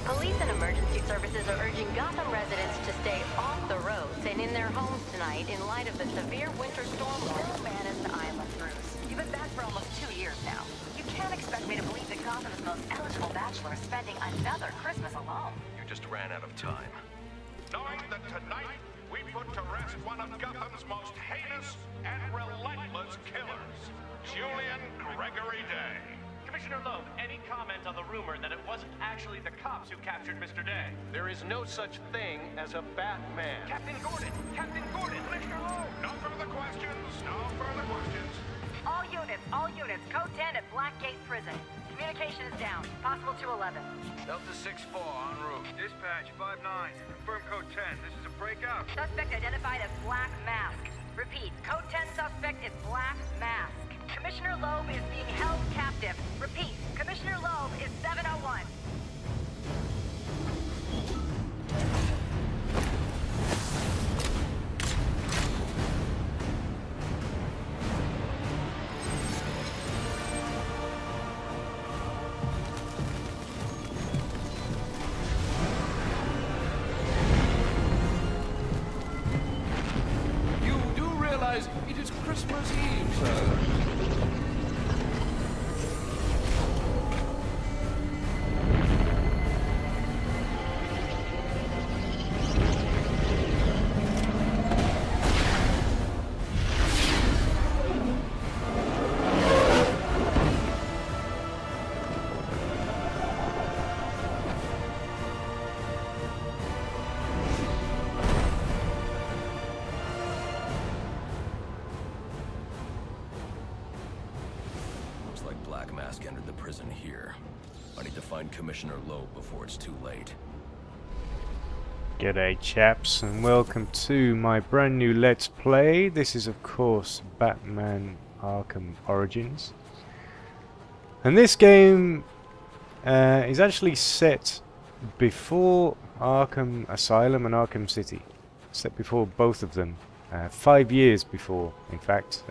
Police and emergency services are urging Gotham residents to stay off the roads and in their homes tonight in light of the severe winter storm warning. Man is the island, Bruce. You've been back for almost 2 years now. You can't expect me to believe that Gotham's most eligible bachelor is spending another Christmas alone. You just ran out of time. Knowing that tonight we put to rest one of Gotham's most heinous and relentless killers, Julian Gregory Day. Commissioner Loeb, any comment on the rumor that it wasn't actually the cops who captured Mr. Day? There is no such thing as a Batman. Captain Gordon! Captain Gordon! Commissioner Loeb! No further questions, no further questions. All units, code 10 at Blackgate Prison. Communication is down, possible to 11. Delta 6-4 en route. Dispatch 5-9. Confirm code 10. This is a breakout. Suspect identified as Black Mask. Repeat, code 10 suspect is Black Mask. Commissioner Loeb is being held captive. Repeat, Commissioner Loeb is 701. You do realize it is Christmas Eve, sir. Looks like Black Mask entered the prison here. I need to find Commissioner Loeb before it's too late. G'day chaps, and welcome to my brand new Let's Play. This is of course Batman Arkham Origins. And this game is actually set before Arkham Asylum and Arkham City. Set before both of them. 5 years before, in fact.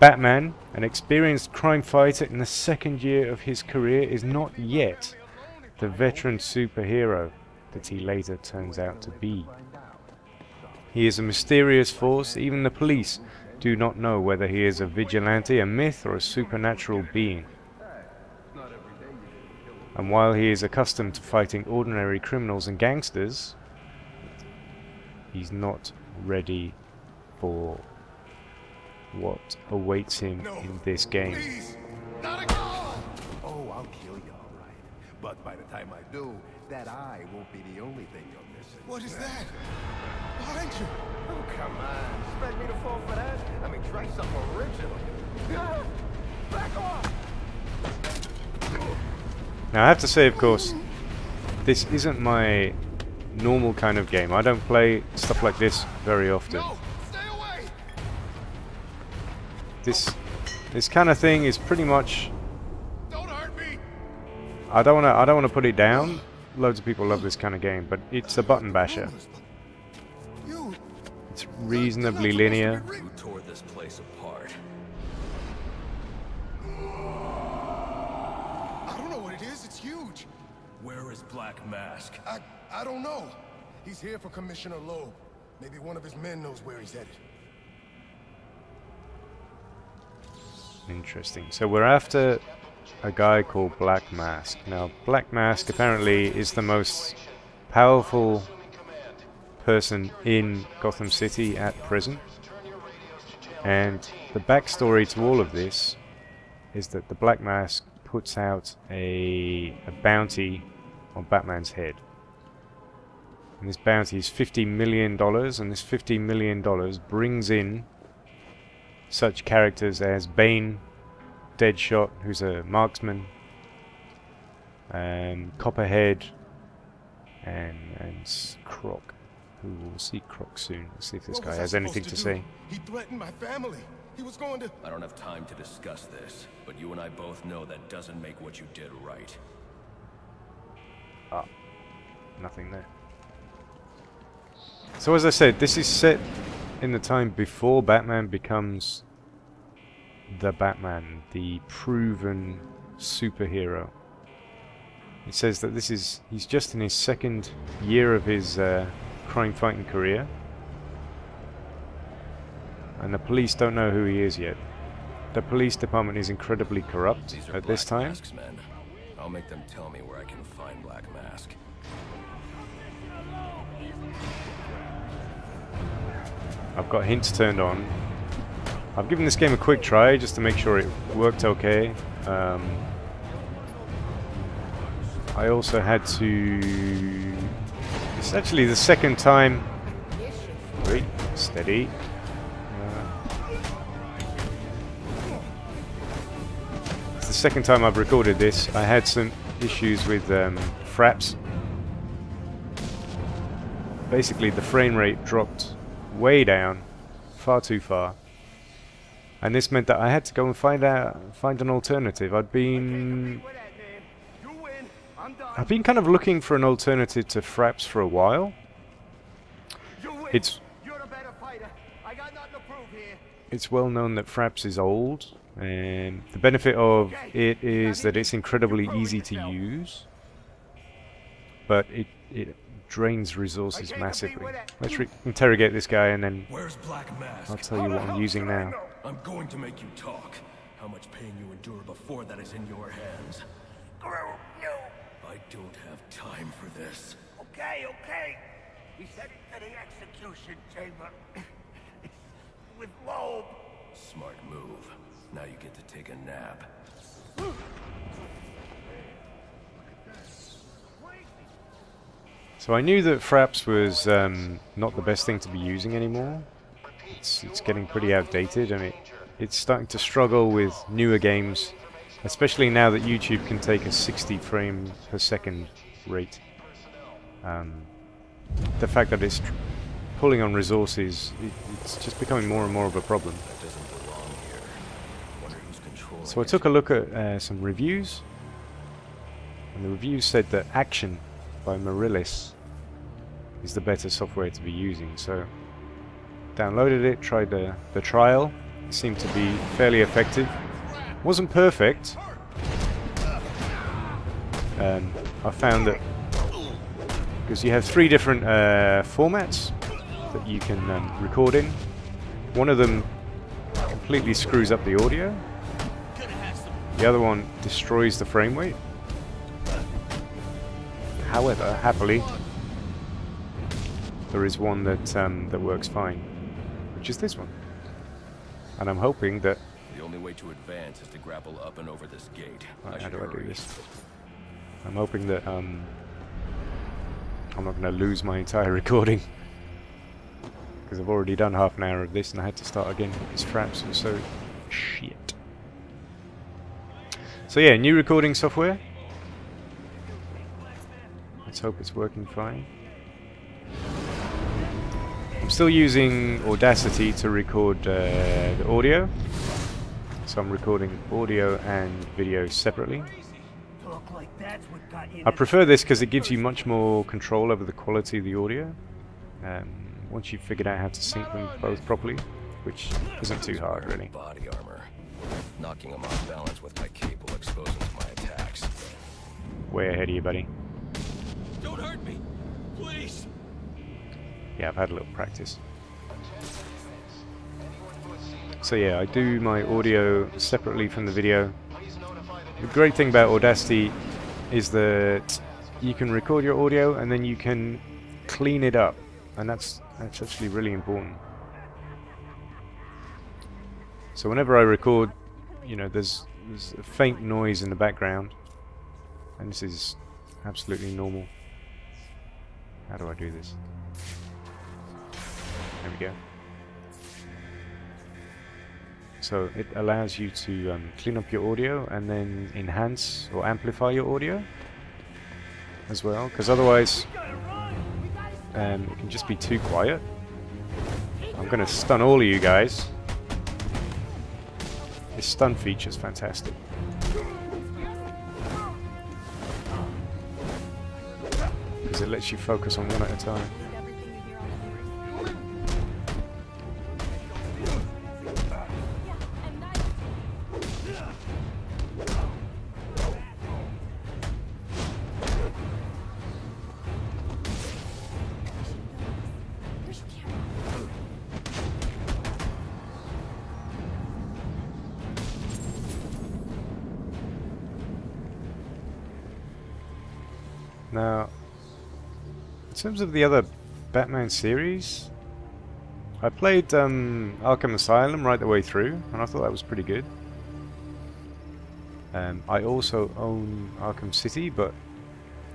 Batman, an experienced crime fighter in the second year of his career, is not yet the veteran superhero that he later turns out to be. He is a mysterious force. Even the police do not know whether he is a vigilante, a myth, or a supernatural being. And while he is accustomed to fighting ordinary criminals and gangsters, he's not ready for what awaits him in this game. Please, not again! Oh, I'll kill you, all right. But by the time I do, that eye won't be the only thing you're missing. What is that? Behind you! Oh, come on. Expect me to fall for that? I mean, try something original. Ah, back off! Now I have to say, of course, this isn't my normal kind of game. I don't play stuff like this very often. No! Stay away! This kind of thing is pretty much, Don't hurt me! I don't want to put it down. Loads of people love this kind of game, but it's a button basher. You! It's reasonably linear. Who tore this place apart? I don't know what it is, it's huge. Where is Black Mask? I don't know. He's here for Commissioner Loeb. Maybe one of his men knows where he's headed. Interesting. So we're after a guy called Black Mask. Now, Black Mask apparently is the most powerful person in Gotham City at present. And the backstory to all of this is that the Black Mask puts out a bounty on Batman's head. And this bounty is $50 million, and this $50 million brings in such characters as Bane, Deadshot, who's a marksman, Copperhead, and Croc, who will see Croc soon. Let's see if this What guy was I has anything supposed to do? say. He threatened my family. He was going to... I don't have time to discuss this, but you and I both know that doesn't make what you did right. Ah, nothing there. So as I said, this is set in the time before Batman becomes the Batman, the proven superhero. It says that he's just in his second year of his crime fighting career. And the police don't know who he is yet. The police department is incredibly corrupt at this time. Masks, men. I'll make them tell me where I can find Black Mask. I've got hints turned on. I've given this game a quick try just to make sure it worked okay. I also had to... It's actually the second time... Wait, steady. It's the second time I've recorded this. I had some issues with fraps. Basically the frame rate dropped way down, far too far. And this meant that I had to go and find an alternative. I've been kind of looking for an alternative to fraps for a while. It's well known that fraps is old, and the benefit of it is that it's incredibly easy to use, but it drains resources massively. Let's interrogate this guy and then I'll tell you what I'm using now. I'm going to make you talk. How much pain you endure before that is in your hands. I don't have time for this. Okay. We sent it to the execution chamber. With Loeb. Smart move. Now you get to take a nap. So I knew that fraps was not the best thing to be using anymore. It's getting pretty outdated, and it's starting to struggle with newer games, especially now that YouTube can take a 60 frame per second rate. The fact that it's pulling on resources, it's just becoming more and more of a problem. So I took a look at some reviews, and the reviews said that Action by Marillis is the better software to be using. So downloaded it, tried the trial. It seemed to be fairly effective. Wasn't perfect. I found that because you have 3 different formats that you can record in. One of them completely screws up the audio. The other one destroys the frame rate. However, happily, there is one that works fine, which is this one. And I'm hoping that... The only way to advance is to grapple up and over this gate. Right, how do I do this? I'm hoping that I'm not going to lose my entire recording, because I've already done half an hour of this and I had to start again because fraps were so shit. So yeah, new recording software. Let's hope it's working fine. I'm still using Audacity to record the audio, so I'm recording audio and video separately. I prefer this because it gives you much more control over the quality of the audio, once you've figured out how to sync them both properly, which isn't too hard really. Body armor. Knocking them off balance with my cape will expose them to my attacks. Way ahead of you, buddy. Don't hurt me, please. Yeah, I've had a little practice. So yeah, I do my audio separately from the video. The great thing about Audacity is that you can record your audio and then you can clean it up, and that's actually really important. So whenever I record, you know, there's a faint noise in the background, and this is absolutely normal. How do I do this? There we go. So it allows you to clean up your audio and then enhance or amplify your audio as well, because otherwise it can just be too quiet. I'm going to stun all of you guys. This stun feature is fantastic. Because it lets you focus on one at a time. Now, in terms of the other Batman series, I played Arkham Asylum right the way through, and I thought that was pretty good. I also own Arkham City, but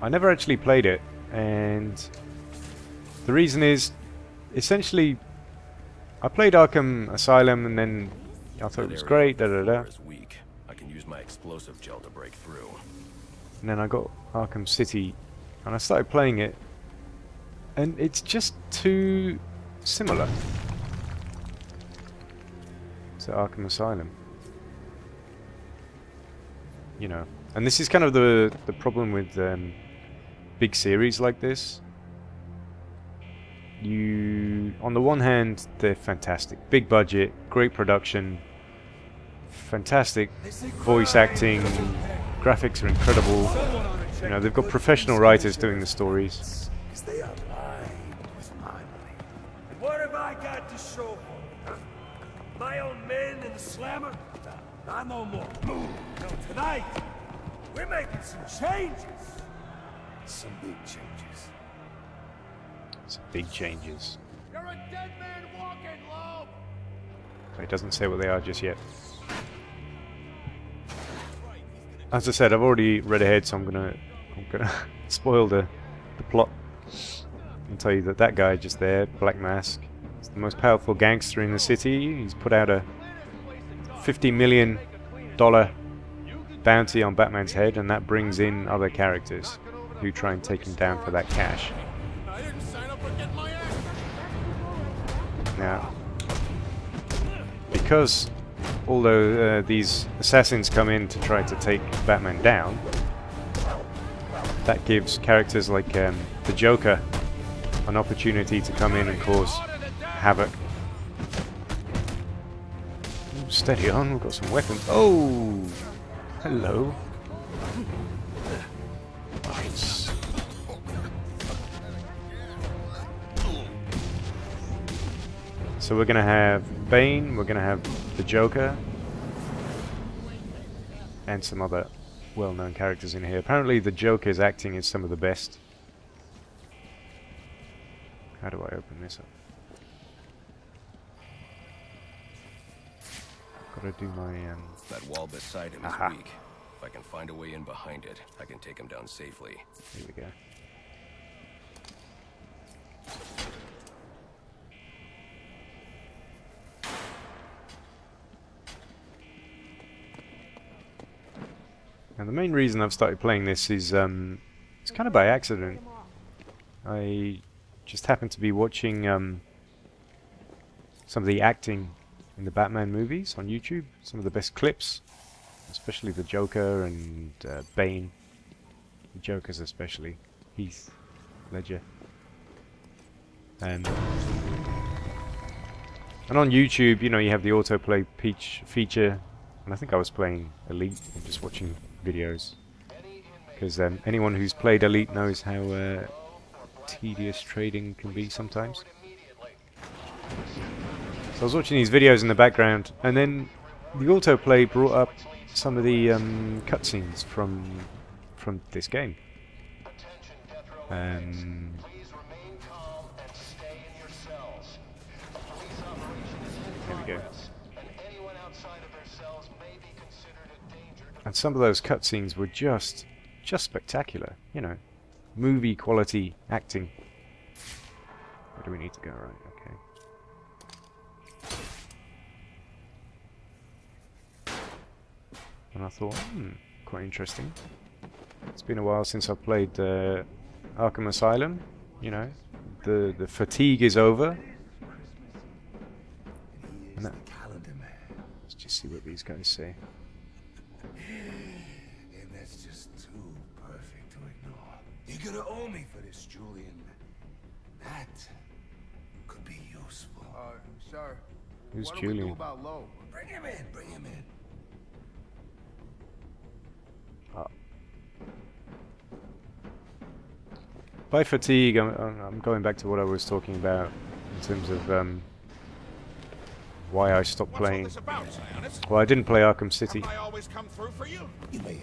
I never actually played it, and the reason is, essentially, I played Arkham Asylum, and then I thought it was great, I can use my explosive gel to break through. And then I got Arkham City, and I started playing it, and it's just too similar to Arkham Asylum. You know, and this is kind of the problem with big series like this. On the one hand, they're fantastic, big budget, great production, fantastic voice acting, graphics are incredible. You know, they've got professional writers doing the stories. They are lying with my money. And what have I got to show for it? My own men in the slammer? Not no more. No, tonight, we're making some changes. Some big changes. Some big changes. You're a dead man walking, Loeb! So it doesn't say what they are just yet. As I said, I've already read ahead, so I'm gonna spoil the plot and tell you that that guy just there, Black Mask, is the most powerful gangster in the city. He's put out a $50 million bounty on Batman's head, and that brings in other characters who try and take him down for that cash. Now, because although these assassins come in to try to take Batman down, that gives characters like the Joker an opportunity to come in and cause havoc. Ooh, steady on, we've got some weapons. Oh! Hello. Nice. So we're gonna have Bane, we're gonna have the Joker, and some other well-known characters in here. Apparently the Joker's acting is some of the best. How do I open this up? Gotta do my That wall beside him is weak. If I can find a way in behind it, I can take him down safely. Here we go. And the main reason I've started playing this is it's kind of by accident. I just happened to be watching some of the acting in the Batman movies on YouTube, some of the best clips, especially the Joker and Bane. The Joker's especially, Heath Ledger. And on YouTube, you know, you have the autoplay feature, and I think I was playing Elite and just watching videos, because anyone who's played Elite knows how tedious trading can be sometimes. So I was watching these videos in the background, and then the autoplay brought up some of the cutscenes from this game. There we go. And some of those cutscenes were just spectacular, you know, movie quality acting. Where do we need to go? Right, okay. And I thought, quite interesting. It's been a while since I've played Arkham Asylum. You know, the fatigue is over. And let's just see what these guys say. And that's just too perfect to ignore. You're gonna owe me for this, Julian. That could be useful. Sir. Who's Julian? About Loeb? Bring him in. Bring him in. Oh. By fatigue, I'm going back to what I was talking about in terms of why I stopped playing. Well, I didn't play Arkham City. So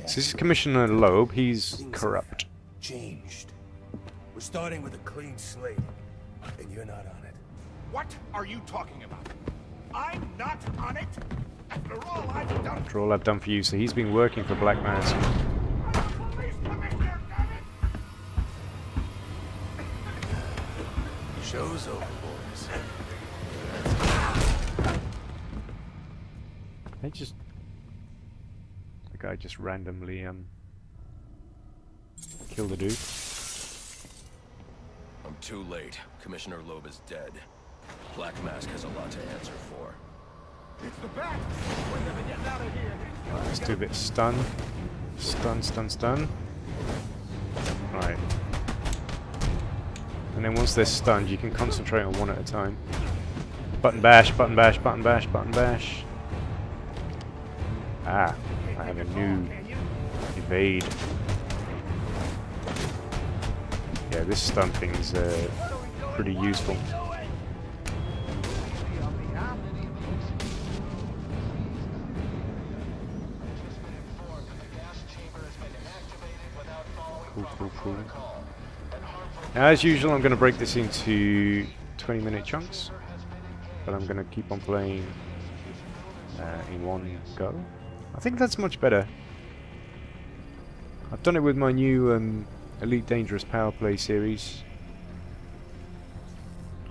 this is Commissioner Loeb. He's corrupt. changed. We're starting with a clean slate, and you're not on it. What are you talking about? I'm not on it? After all I've done... After all I've done for you, so he's been working for Black Mask. I'm a police commissioner, damn it! Show's over, boys. They just... The guy just randomly, killed the dude. I'm too late. Commissioner Loeb is dead. Black Mask has a lot to answer for. It's the bat! We're never getting out of here! Let's do a bit of stun. Stun, stun, stun. Right. And then once they're stunned, you can concentrate on one at a time. Button bash, button bash, button bash, button bash. Ah, I have a new evade. Yeah, this stun thing is pretty useful. Cool, cool. Now, as usual, I'm going to break this into 20-minute chunks, but I'm going to keep on playing in one go. I think that's much better. I've done it with my new Elite Dangerous Power Play series,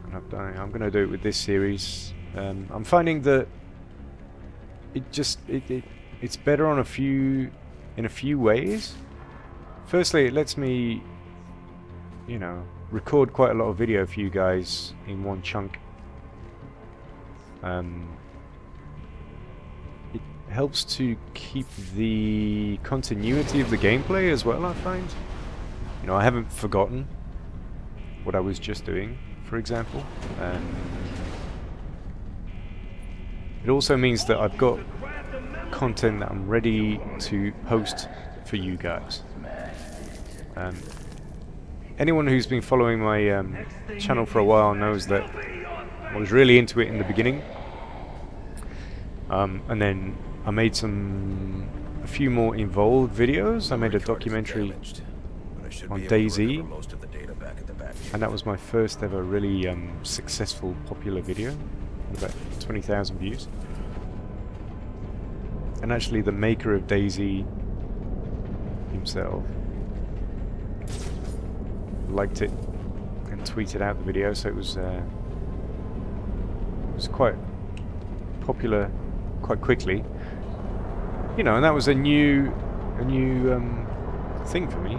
and I'm going to do it with this series. I'm finding that it's better on in a few ways. Firstly, it lets me, you know, record quite a lot of video for you guys in one chunk. It helps to keep the continuity of the gameplay as well, I find. You know, I haven't forgotten what I was just doing, for example. It also means that I've got content that I'm ready to post for you guys. Anyone who's been following my channel for a while knows that I was really into it in the beginning, and then I made a few more involved videos. I made a documentary on DayZ, and that was my first ever really successful popular video, about 20,000 views. And actually the maker of DayZ himself liked it and tweeted out the video, so it was quite popular quite quickly, you know, and that was a new thing for me.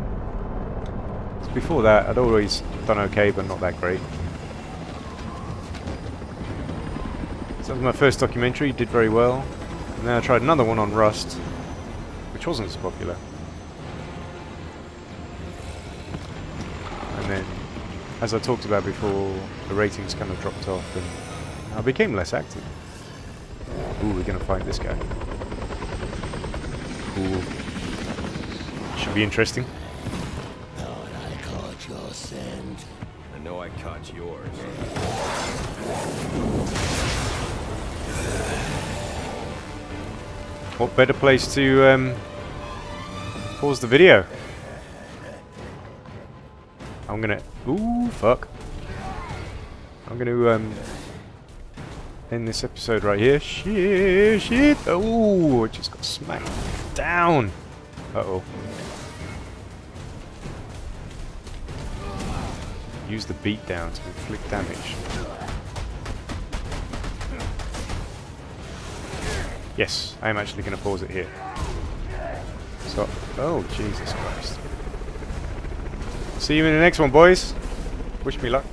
So before that, I'd always done okay, but not that great. So that was my first documentary, did very well, and then I tried another one on Rust, which wasn't as popular. And then, as I talked about before, the ratings kind of dropped off and I became less active. Ooh, we're going to fight this guy. Cool. Should be interesting. Thought I caught your scent. I know I caught yours. What better place to pause the video? I'm gonna... Ooh, fuck. I'm gonna end this episode right here. Shit! Oh, it just got smacked down. Uh-oh. Use the beatdown to inflict damage. Yes, I am actually going to pause it here. So, oh, Jesus Christ. See you in the next one, boys. Wish me luck.